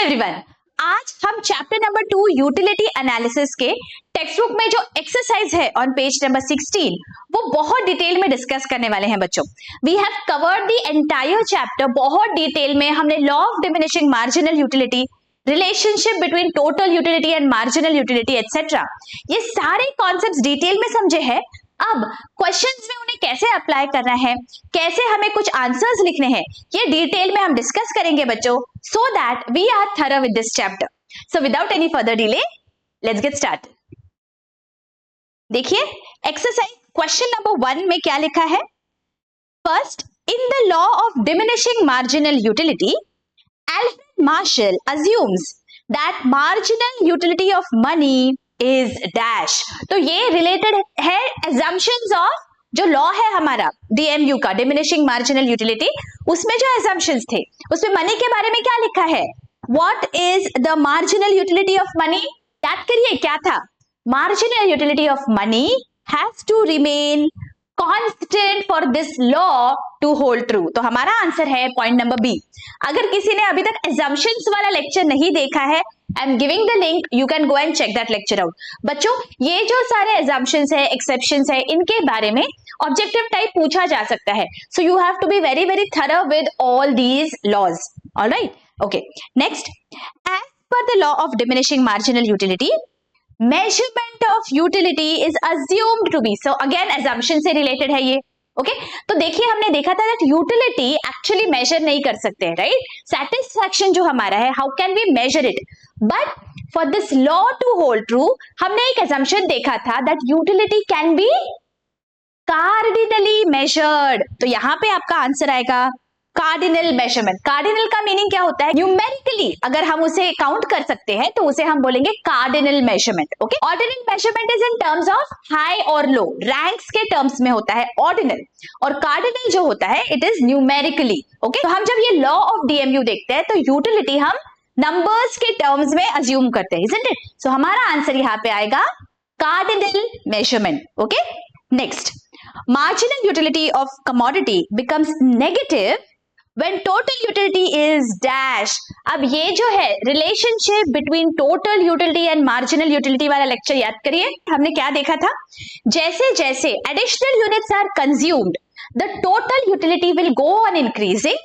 Everyone, आज हम chapter number 2 utility analysis के टेक्स्ट बुक में जो एक्सरसाइज है ऑन पेज नंबर 16 वो बहुत डिटेल में डिस्कस करने वाले हैं बच्चों। We have covered the entire chapter. बहुत डिटेल में हमने law of diminishing marginal utility, relationship between total utility and marginal utility etcetera, ये सारे कॉन्सेप्ट्स डिटेल में समझे हैं। अब क्वेश्चंस में उन्हें कैसे अप्लाई करना है, कैसे हमें कुछ आंसर्स लिखने हैं, ये डिटेल में हम डिस्कस करेंगे बच्चों, so that we are thorough with this chapter. So without any further delay, let's get started. देखिए एक्सरसाइज क्वेश्चन नंबर 1 में क्या लिखा है। First, in the law of diminishing marginal utility, Alfred Marshall assumes that marginal utility of money is dash. तो ये related है assumptions of जो law है हमारा DMU का, डिमिनिशिंग मार्जिनल यूटिलिटी, उसमें जो assumptions थे उसमें मनी के बारे में क्या लिखा है। What is the marginal utility of money? याद करिए क्या था। Marginal utility of money has to remain constant for this law to hold true. तो हमारा आंसर है पॉइंट नंबर बी। अगर किसी ने अभी तक assumptions वाला लेक्चर नहीं देखा है, I am giving the link, you can go and check that lecture out. बच्चों ये जो सारे assumptions है, exceptions है, इनके बारे में ऑब्जेक्टिव टाइप पूछा जा सकता है। So you have to be very very thorough with all these laws. Alright, okay. Next, as per the law of diminishing marginal utility, measurement of utility is assumed to be, so again assumption से related है ये। Okay तो देखिए हमने देखा था that utility actually measure नहीं कर सकते हैं, राइट। satisfaction जो हमारा है, how can we measure it, but for this law to hold true हमने एक assumption देखा था that utility can be cardinally measured। तो यहां पे आपका आंसर आएगा कार्डिनल मेजरमेंट। कार्डिनल का मीनिंग क्या होता है, न्यूमेरिकली अगर हम उसे काउंट कर सकते हैं तो उसे हम बोलेंगे cardinal measurement. Okay, ordinal measurement is in terms of high और लो, रैंक्स के टर्म्स में होता है ऑर्डिनल, और कार्डिनल जो होता है इट इज न्यूमेरिकली। ओके, तो हम जब ये लॉ ऑफ डीएमयू देखते हैं तो यूटिलिटी हम नंबर्स के टर्म्स में अज्यूम करते हैं, isn't it? सो हमारा आंसर यहाँ पे आएगा cardinal measurement. Okay, next, marginal utility of commodity becomes negative when total utility is dash। अब ये जो है relationship between total utility and marginal utility वाला लेक्चर याद करिए, हमने क्या देखा था। जैसे जैसे additional units are consumed the total utility will go on increasing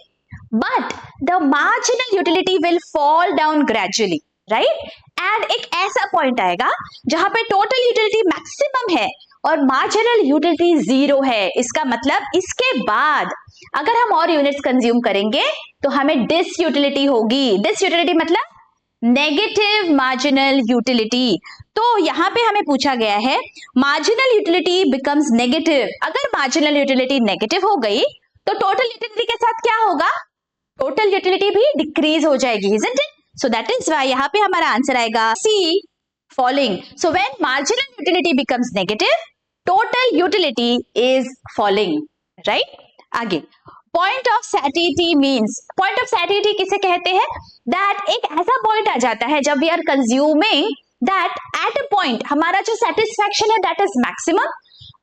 but the marginal utility will fall down gradually, right. And एक ऐसा पॉइंट आएगा जहां पे टोटल यूटिलिटी मैक्सिमम है और मार्जिनल यूटिलिटी जीरो है। इसका मतलब इसके बाद अगर हम और यूनिट्स कंज्यूम करेंगे तो हमें डिस यूटिलिटी होगी। डिस यूटिलिटी मतलब नेगेटिव मार्जिनल यूटिलिटी। तो यहां पे हमें पूछा गया है मार्जिनल यूटिलिटी बिकम्स नेगेटिव। अगर मार्जिनल यूटिलिटी नेगेटिव हो गई तो टोटल यूटिलिटी के साथ क्या होगा, टोटल यूटिलिटी भी डिक्रीज हो जाएगी, isn't it? So that is why यहाँ पे हमारा आंसर आएगा सी, falling. So when marginal utility becomes negative, total utility is falling, right? आगे, point of satiety means, point of satiety किसे कहते हैं, that एक ऐसा point आ जाता है जब we are consuming that at a point हमारा जो satisfaction है that is maximum,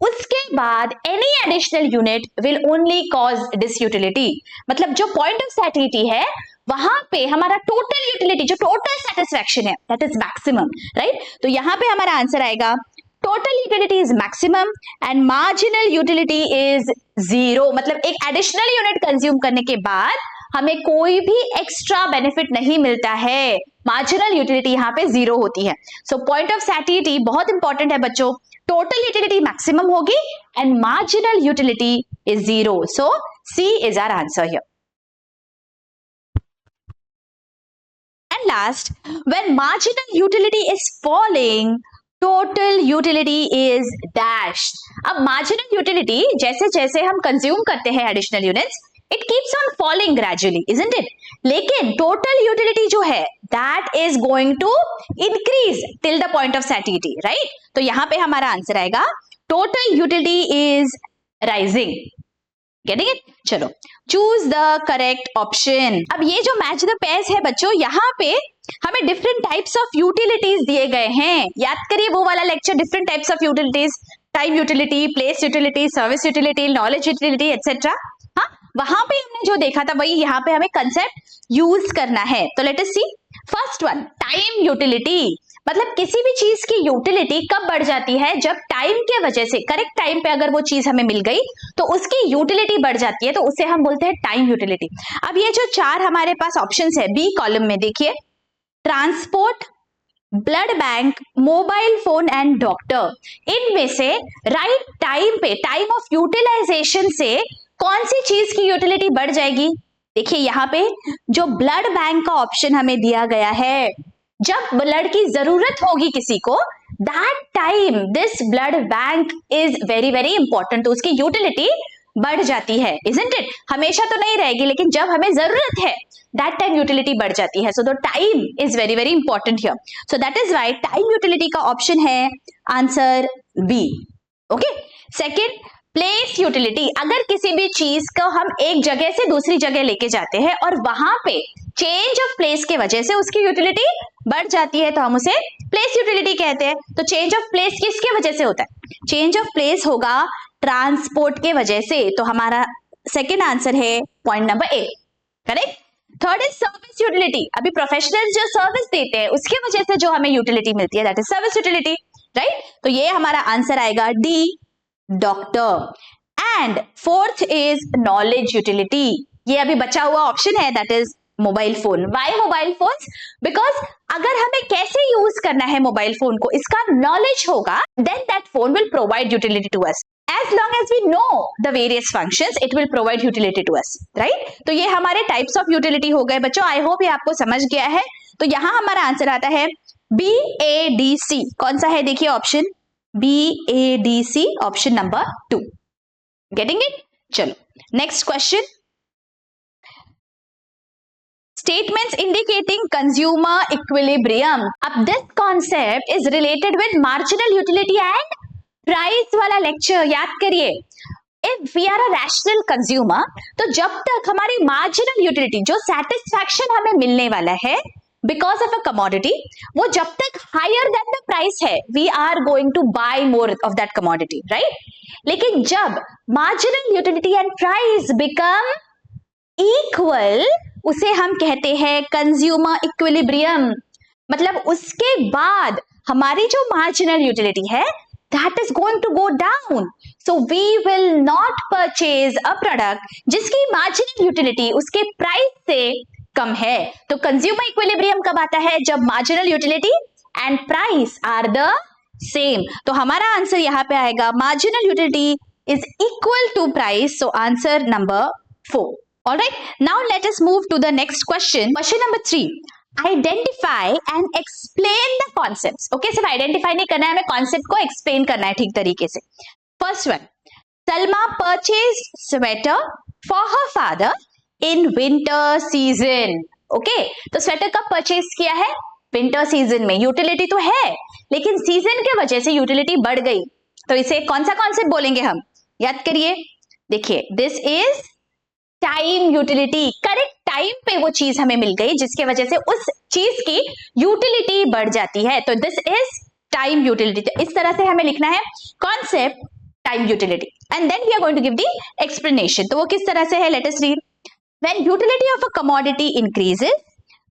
उसके बाद any additional unit will only cause disutility। मतलब जो point of satiety है वहां पे हमारा टोटल यूटिलिटी, जो टोटल सेटिस्फैक्शन है दैट इज मैक्सिमम, राइट। तो यहां पे हमारा आंसर आएगा total utility is maximum and marginal utility is zero. मतलब एक एडिशनल यूनिट कंज्यूम करने के बाद हमें कोई भी एक्स्ट्रा बेनिफिट नहीं मिलता है, मार्जिनल यूटिलिटी यहाँ पे जीरो होती है। सो पॉइंट ऑफ सैटिस्फैक्शन बहुत इंपॉर्टेंट है बच्चों, टोटल यूटिलिटी मैक्सिमम होगी and marginal utility is zero. So C is our answer here. Last, when marginal utility is falling, total utility is dashed। अब marginal utility जैसे जैसे हम consume करते हैं additional units, it keeps on falling gradually, isn't it? लेकिन total utility जो है that is going to increase till the point of satiety, right? तो यहाँ पे हमारा आंसर आएगा total utility is rising। Getting it? चलो, चूज द करेक्ट ऑप्शन। अब ये जो मैच द पेयर्स है बच्चों, यहाँ पे हमें डिफरेंट टाइप्स ऑफ यूटिलिटीज दिए गए हैं। याद करिए वो वाला lecture, different types of utilities, time utility, place utility, service utility, knowledge utility etcetera. हाँ, वहां पे हमने जो देखा था वही यहाँ पे हमें कंसेप्ट यूज करना है। तो लेट अस सी, फर्स्ट वन, टाइम यूटिलिटी, मतलब किसी भी चीज की यूटिलिटी कब बढ़ जाती है, जब टाइम के वजह से करेक्ट टाइम पे अगर वो चीज हमें मिल गई तो उसकी यूटिलिटी बढ़ जाती है, तो उसे हम बोलते हैं टाइम यूटिलिटी। अब ये जो चार हमारे पास ऑप्शंस है बी कॉलम में, देखिए transport, blood bank, mobile phone and doctor, इनमें से राइट टाइम पे, टाइम ऑफ यूटिलाइजेशन से कौन सी चीज की यूटिलिटी बढ़ जाएगी? देखिए यहाँ पे जो ब्लड बैंक का ऑप्शन हमें दिया गया है, जब ब्लड की जरूरत होगी किसी को, that time this blood bank is very very important, तो उसकी यूटिलिटी बढ़ जाती है, इजंट इट? हमेशा तो नहीं रहेगी, लेकिन जब हमें जरूरत है दैट टाइम यूटिलिटी बढ़ जाती है। So the time is very very important here, so that is why time utility का ऑप्शन है answer B. Okay, second, place utility, अगर किसी भी चीज को हम एक जगह से दूसरी जगह लेके जाते हैं और वहां पे चेंज ऑफ प्लेस के वजह से उसकी यूटिलिटी बढ़ जाती है, तो हम उसे प्लेस यूटिलिटी कहते हैं। तो चेंज ऑफ प्लेस किसके वजह से होता है? चेंज ऑफ प्लेस होगा ट्रांसपोर्ट के वजह से, तो हमारा सेकेंड आंसर है point number A, correct. Third is service utility, अभी प्रोफेशनल जो सर्विस देते हैं उसकी वजह से जो हमें यूटिलिटी मिलती है, that is service utility, right. तो ये हमारा आंसर आएगा D, doctor. And fourth is knowledge utility, ये अभी बचा हुआ ऑप्शन है, that is mobile phone. Why mobile phones? Because अगर हमें कैसे यूज करना है मोबाइल फोन को, इसका नॉलेज होगा, then that phone will provide utility to us. As long as we know the various functions, it will provide utility to us, right? तो ये हमारे types of utility हो गए बच्चों। आई होप ये आपको समझ गया है। तो यहां हमारा आंसर आता है बी ए डी सी। कौन सा है? देखिए option B A D C, option number 2। Getting it? चलो next question. Statements indicating consumer equilibrium. अब this concept is related with marginal utility and price वाला लेक्चर याद करिए। If we are a rational consumer, तो जब तक हमारी marginal utility, जो सेटिस्फैक्शन हमें मिलने वाला है बिकॉज ऑफ अ कमोडिटी, वो जब तक हायर देन द प्राइस है, we are going to buy more of that commodity, right. लेकिन जब marginal utility and price become equal, उसे हम कहते हैं कंज्यूमर इक्विलिब्रियम। मतलब उसके बाद हमारी जो मार्जिनल यूटिलिटी है that is going to go down, so we will not purchase a product जिसकी marginal utility उसके प्राइस से कम है। तो consumer equilibrium कब आता है? जब marginal utility and price are the same। तो हमारा आंसर यहाँ पे आएगा marginal utility is equal to price, so answer number 4। Alright, now let us move to the next question। Question number 3, identify and explain the concepts. Okay, सिर्फ identify नहीं करना है, हमें कॉन्सेप्ट को एक्सप्लेन करना है ठीक तरीके से। First one, Salma purchase sweater for her father in winter season. Okay, तो स्वेटर कब परचेज किया है? विंटर सीजन में। यूटिलिटी तो है, लेकिन सीजन के वजह से यूटिलिटी बढ़ गई, तो इसे कौन सा कॉन्सेप्ट बोलेंगे हम? याद करिए, देखिए this is time utility. Correct time पे वो चीज हमें मिल गई जिसके वजह से उस चीज की यूटिलिटी बढ़ जाती है, तो दिस इज टाइम यूटिलिटी। तो इस तरह से हमें लिखना है concept time utility, and then we are going to give the explanation. तो वो किस तरह से है? Let us read. When utility of a commodity increases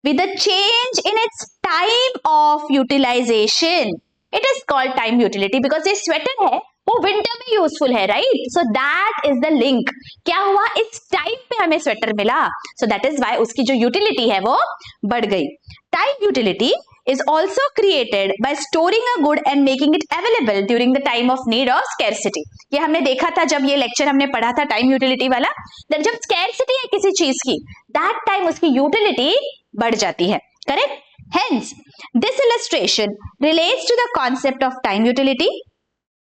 with a change in its time of utilization, it is called time utility. Because ये sweater है वो winter में यूजफुल है, right? So that is the link. क्या हुआ? इस time पे हमें स्वेटर मिला, सो दैट इज व्हाई उसकी जो यूटिलिटी है वो बढ़ गई। Time utility is also created by storing a good and making it available during the time of need or scarcity। ये हमने देखा था जब ये लेक्चर हमने पढ़ा था टाइम यूटिलिटी वाला, जब स्कैरसिटी है किसी चीज की, दैट टाइम उसकी यूटिलिटी बढ़ जाती है, correct. Hence, this illustration relates to the concept of time utility।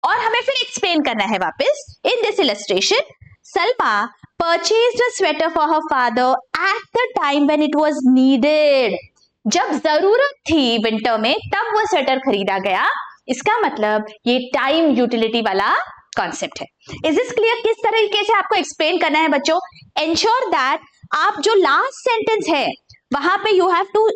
और हमें फिर एक्सप्लेन करना है वापस। In this illustration, Salma purchased a sweater for her father at the time when it was needed. जब जरूरत थी विंटर में, तब वो स्वेटर खरीदा गया। इसका मतलब ये टाइम यूटिलिटी वाला कॉन्सेप्ट है। Is this clear? किस तरीके से आपको एक्सप्लेन करना है बच्चों? एंश्योर दैट आप जो लास्ट सेंटेंस है वहां पे you have to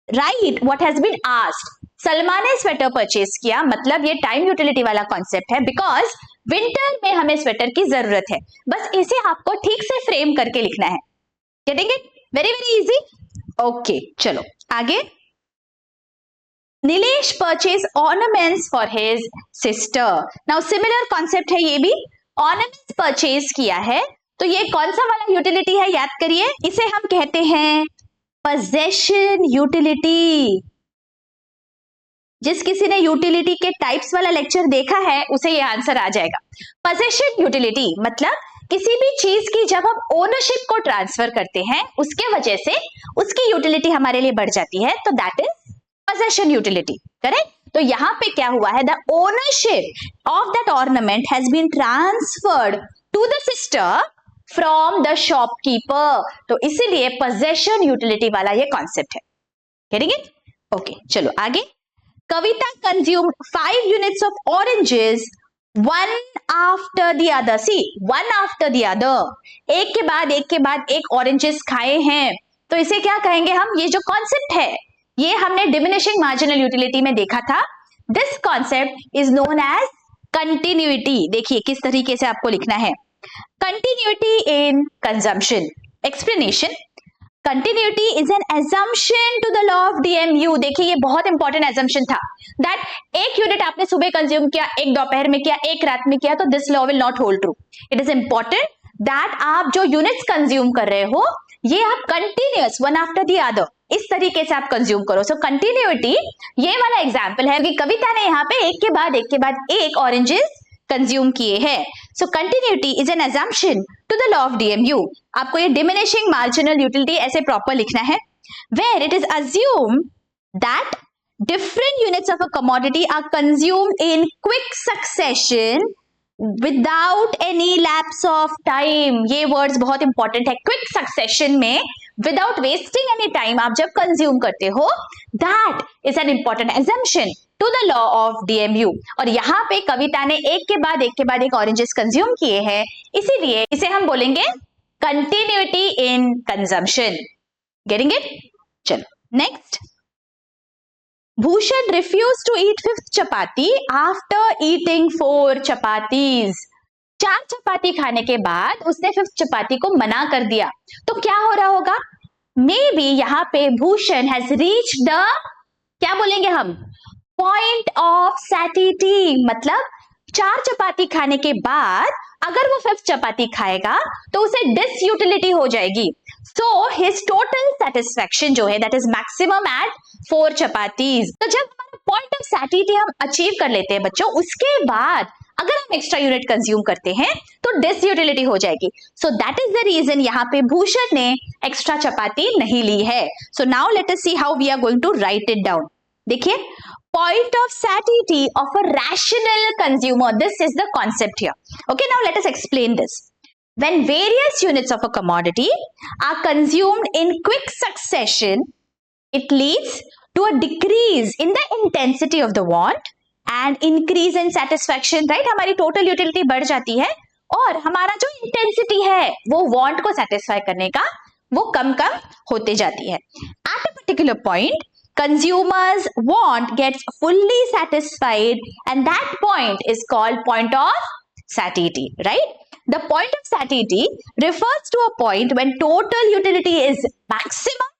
write what has been asked. Salma ने स्वेटर परचेज किया, मतलब ये टाइम यूटिलिटी वाला कॉन्सेप्ट है, बिकॉज विंटर में हमें स्वेटर की जरूरत है। बस इसे आपको ठीक से फ्रेम करके लिखना है। Getting it? Very very easy. Okay, चलो आगे। Nilesh purchased ornaments for his sister. Now similar concept है ये भी, ornaments purchase किया है, तो ये कौन सा वाला यूटिलिटी है याद करिए, इसे हम कहते हैं possession utility. जिस किसी ने यूटिलिटी के टाइप्स वाला लेक्चर देखा है उसे ये आंसर आ जाएगा. possession utility मतलब किसी भी चीज की जब हम ओनरशिप को ट्रांसफर करते हैं उसके वजह से उसकी यूटिलिटी हमारे लिए बढ़ जाती है, तो that is possession utility. Correct? तो यहाँ पे क्या हुआ है, the ownership of that ornament has been transferred to the sister from the shopkeeper. तो इसीलिए possession utility वाला ये कॉन्सेप्ट है. Getting it? ओके, चलो आगे. कविता consumed 5 units of oranges one after the other. See, one after the other. एक के बाद एक ऑरेंजेस खाए हैं, तो इसे क्या कहेंगे हम, ये जो कॉन्सेप्ट है ये हमने डिमिनिशिंग मार्जिनल यूटिलिटी में देखा था. This concept is known as continuity. देखिए किस तरीके से आपको लिखना है, continuity in consumption. Explanation, continuity is an assumption to the law of DMU. देखिए ये बहुत इंपॉर्टेंट एजम्पशन था दैट एक यूनिट आपने सुबह कंज्यूम किया, एक दोपहर में किया, एक रात में किया, तो this law will not hold true. It is important that आप जो यूनिट्स कंज्यूम कर रहे हो ये आप continuous one after the other इस तरीके से आप कंज्यूम करो. सो कंटिन्यूटी ये वाला एग्जांपल है कि कविता ने यहाँ पे एक के बाद एक ऑरेंजेस कंज्यूम किए हैं. So continuity is an assumption to the law of DMU. आपको ये डिमिनिशिंग मार्जिनल यूटिलिटी ऐसे प्रॉपर लिखना है, where it is assume that different units of a commodity are consumed in quick succession without any lapse of time. ये words बहुत important है. quick succession में without wasting any time आप जब consume करते हो, that is an important assumption to the law of DMU. और यहाँ पे कविता ने एक के बाद एक ऑरेंजेस कंज्यूम किए हैं, इसीलिए इसे हम बोलेंगे continuity in consumption. Getting it? चलो next. Bhushan refused to eat 5th chapati after eating 4 chapatis. 4 चपाती खाने के बाद उसने 5th चपाती को मना कर दिया, तो क्या हो रहा होगा, मे बी यहाँ पे भूषण हैज रीच द, क्या बोलेंगे हम, पॉइंट ऑफ सैटिटी. मतलब 4 चपाती खाने के बाद अगर वो 5th चपाती खाएगा तो उसे डिसयूटिलिटी हो जाएगी. सो हिज टोटल सेटिस्फैक्शन जो है that is maximum at 4 chapatis. तो जब हमारा पॉइंट ऑफ सैटिटी हम अचीव कर लेते हैं बच्चों, उसके बाद अगर हम एक्स्ट्रा यूनिट कंज्यूम करते हैं तो डिसयूटिलिटी हो जाएगी. So that is the reason यहाँ पे भूषण ने एक्स्ट्रा चपाती नहीं ली है. So now let us see how we are going to write it down. देखिए, point of satiety of a rational consumer, this is the concept here. Okay, now let us explain this. When various units of a commodity are consumed in quick succession, it leads to a decrease in the intensity of the want and increase in satisfaction, right? हमारी total utility बढ़ जाती है और हमारा जो intensity है वो want को satisfy करने का वो कम होते जाती है. At a particular point, consumers want gets fully satisfied and that point is called point of satiety, right? The point of satiety refers to a point when total utility is maximum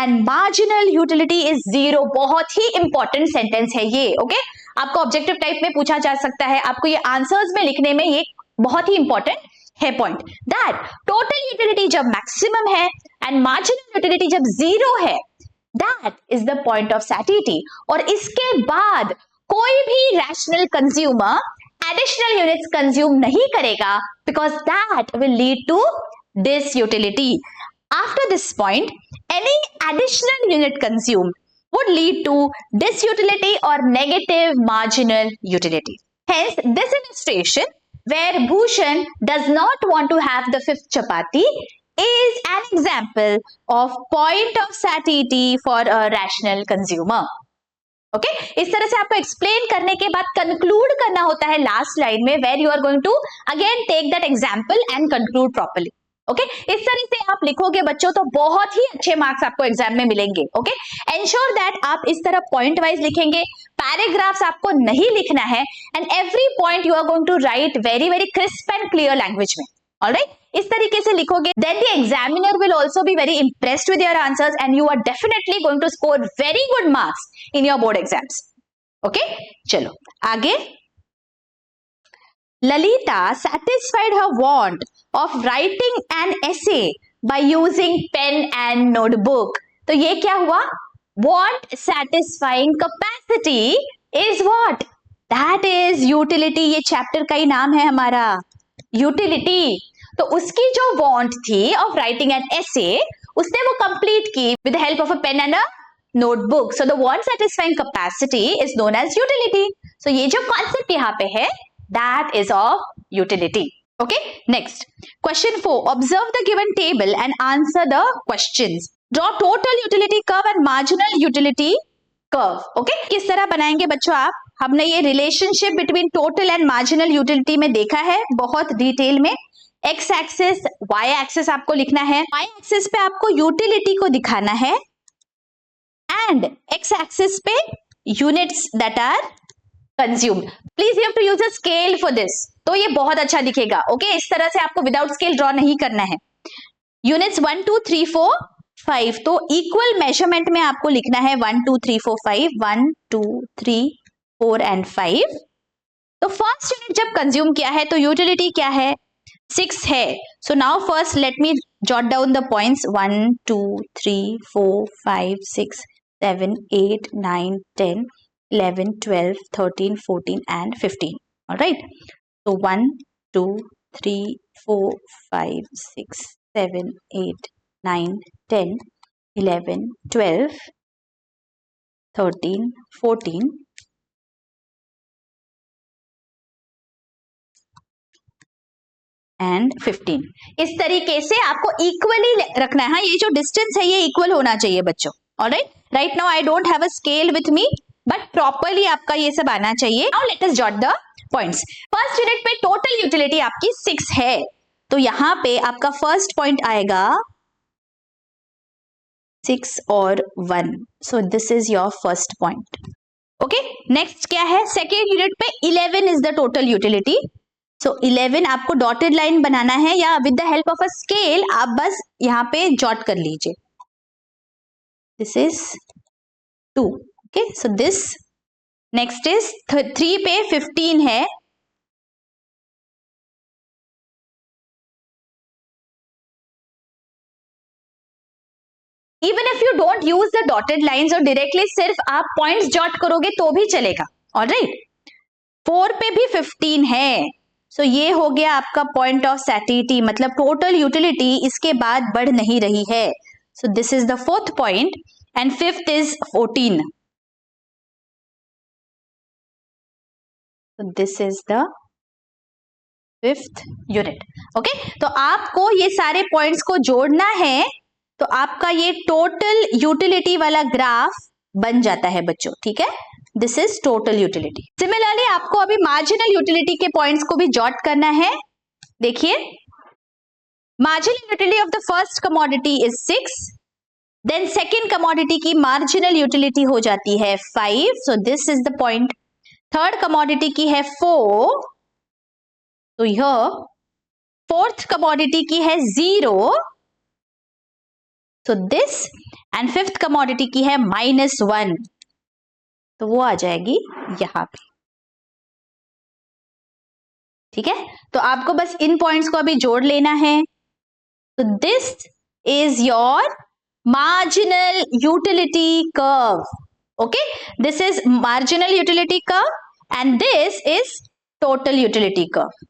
and marginal utility is zero. बहुत ही important sentence है ये. okay? आपको objective type में पूछा जा सकता है, आपको ये आंसर्स में लिखने में ये बहुत ही इंपॉर्टेंट है पॉइंट, दैट टोटल यूटिलिटी जब मैक्सिमम है एंड मार्जिनल यूटिलिटी जब जीरो है, that is the point of satiety. और इसके बाद कोई भी rational consumer additional units consume नहीं करेगा because that will lead to disutility. After this point, any additional unit consumed would lead to disutility or negative marginal utility. Hence, this illustration where Bhushan does not want to have the 5th chapati is an example of point of satiety for a rational consumer. Okay? इस तरह से आपको explain करने के बाद conclude करना होता है लास्ट लाइन में, where you are going to again take that example and conclude properly. Okay? इस तरह से आप लिखोगे बच्चों तो बहुत ही अच्छे मार्क्स आपको एग्जाम में मिलेंगे. Okay? Ensure that आप इस तरह पॉइंट वाइज लिखेंगे, पैराग्राफ्स आपको नहीं लिखना है, and every point you are going to write very crisp and clear language में. All right? इस तरीके से लिखोगे, then the examiner will also be very impressed with your answers and you are definitely going to score very good marks in your board exams. Okay, चलो आगे. Lalita satisfied her want of writing an essay by using pen and notebook. तो ये क्या हुआ? Want satisfying capacity is what? That is utility. ये chapter का ही नाम है हमारा, utility. तो उसकी जो want थी of writing an essay, उसने वो complete की with the help of a pen and a notebook. So the want satisfying capacity is known as utility. So ये जो concept यहाँ पे है, that is of utility. Okay, next. Question 4. Observe the given table and answer the questions. Draw total utility curve and marginal utility curve. Okay, किस तरह बनाएंगे बच्चों आप? हमने ये relationship between total and marginal utility में देखा है बहुत डिटेल में. एक्स एक्सिस, वाई एक्सिस आपको लिखना है. वाई एक्सिस पे आपको यूटिलिटी को दिखाना है एंड एक्स एक्सिस पे units that are consumed. Please you have to use a scale for this. तो ये बहुत अच्छा दिखेगा. ओके, इस तरह से आपको विदाउट स्केल ड्रॉ नहीं करना है. यूनिट्स 1 2 3 4 5, तो इक्वल मेजरमेंट में आपको लिखना है 1 2 3 4 5, 1 2 3 4 एंड 5. तो फर्स्ट यूनिट जब कंज्यूम किया है तो यूटिलिटी क्या है? 6 है. So now first let me jot down the points. 1 2 3 4 5 6 7 8 9 10 11 12 13 14 and 15. Alright, so 1 2 3 4 5 6 7 8 9 10 11 12 13 14 and 15. इस तरीके से आपको इक्वली रखना है. ये जो डिस्टेंस है ये इक्वल होना चाहिए बच्चों. Alright, right now I don't have a scale with me, but properly आपका ये सब आना चाहिए. Now let us jot the points. First unit पे टोटल यूटिलिटी आपकी 6 है, तो यहां पे आपका फर्स्ट पॉइंट आएगा 6 और 1. सो this is your first point. Okay, next क्या है? सेकेंड यूनिट पे 11 इज द टोटल यूटिलिटी. सो 11 आपको डॉटेड लाइन बनाना है या with the help of a scale आप बस यहां पे जॉट कर लीजिए. This is 2. Okay, so this. Next is 3 पे 15 है. Even if you don't use the dotted lines और डायरेक्टली सिर्फ आप पॉइंट्स जॉट करोगे तो भी चलेगा. ऑलराइट, 4 पे भी 15 है. सो ये हो गया आपका पॉइंट ऑफ सैटिटी, मतलब टोटल यूटिलिटी इसके बाद बढ़ नहीं रही है. सो this is the fourth point and fifth is 14. So this is the fifth unit. Okay, तो आपको ये सारे पॉइंट्स को जोड़ना है तो आपका ये टोटल यूटिलिटी वाला ग्राफ बन जाता है बच्चों. ठीक है, this is total utility. Similarly आपको अभी मार्जिनल यूटिलिटी के पॉइंट्स को भी जॉट करना है. देखिए, marginal utility of the first commodity is 6, then second commodity की मार्जिनल यूटिलिटी हो जाती है 5. So this is the point. Third commodity की है 4, तो यह फोर्थ कमोडिटी की है 0, so this, and fifth commodity की है -1, तो वो आ जाएगी यहां पे. ठीक है, तो आपको बस इन पॉइंट्स को अभी जोड़ लेना है. तो this is your marginal utility curve. Okay, this is marginal utility curve and this is total utility curve.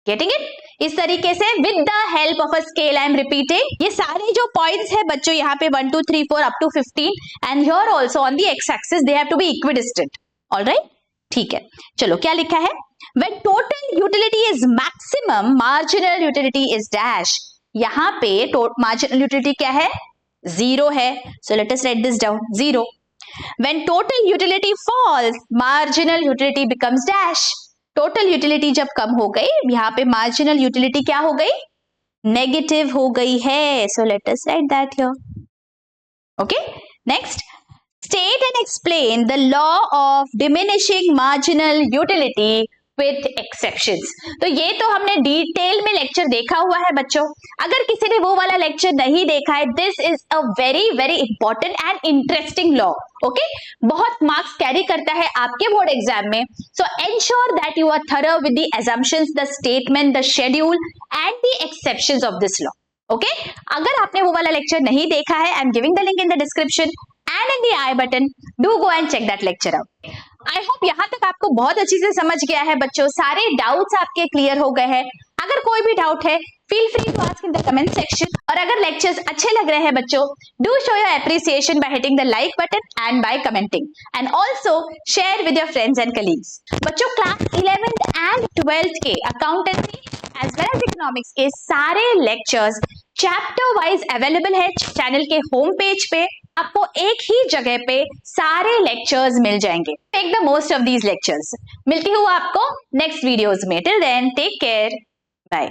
Getting it? इस तरीके से with the help of a scale I am repeating. ये सारे जो पॉइंट्स है बच्चों यहाँ पे 1 2 3 4 up to 15 and here also on the x axis they have to be equidistant. Alright, ठीक है. चलो क्या लिखा है? When total utility is maximum marginal utility is dash. यहाँ पे मार्जिनल यूटिलिटी क्या है? 0 है. So let us write this down, 0. When total utility falls marginal utility becomes dash. Total utility जब कम हो गई, यहाँ पे मार्जिनल यूटिलिटी क्या हो गई? नेगेटिव हो गई है. So let us right that here. Okay, next. State and explain the law of diminishing marginal utility with exceptions। तो ये तो हमने डिटेल में लेक्चर देखा हुआ है बच्चों। अगर किसी ने वो वाला लेक्चर नहीं देखा है, this is a very very important and interesting law. Okay, बहुत मार्क्स कैरी करता है आपके बोर्ड एग्जाम में। So ensure that you are thorough with the assumptions, the statement, the schedule and the exceptions of this law. Okay, अगर आपने वो वाला lecture नहीं देखा है, I am giving the link in the description and in the I button. Do go and check that lecture out. I hope यहाँ तक आपको बहुत अच्छी से समझ गया है बच्चों, सारे डाउट्स आपके क्लियर हो गए हैं। अगर कोई भी डाउट है, feel free to ask in the comment section. और अगर लेक्चर्स अच्छे लग रहे हैं बच्चों, do show your appreciation by hitting the like button and by commenting. And also share with your friends and colleagues. बच्चों क्लास 11th and 12th के accountancy as well as economics के सारे लेक्चर्स चैप्टर वाइज अवेलेबल है channel के home page पे। आपको एक ही जगह पे सारे लेक्चर्स मिल जाएंगे। Take the most of these lectures. मिलती हूँ आपको नेक्स्ट वीडियोस में। Till then take care, bye.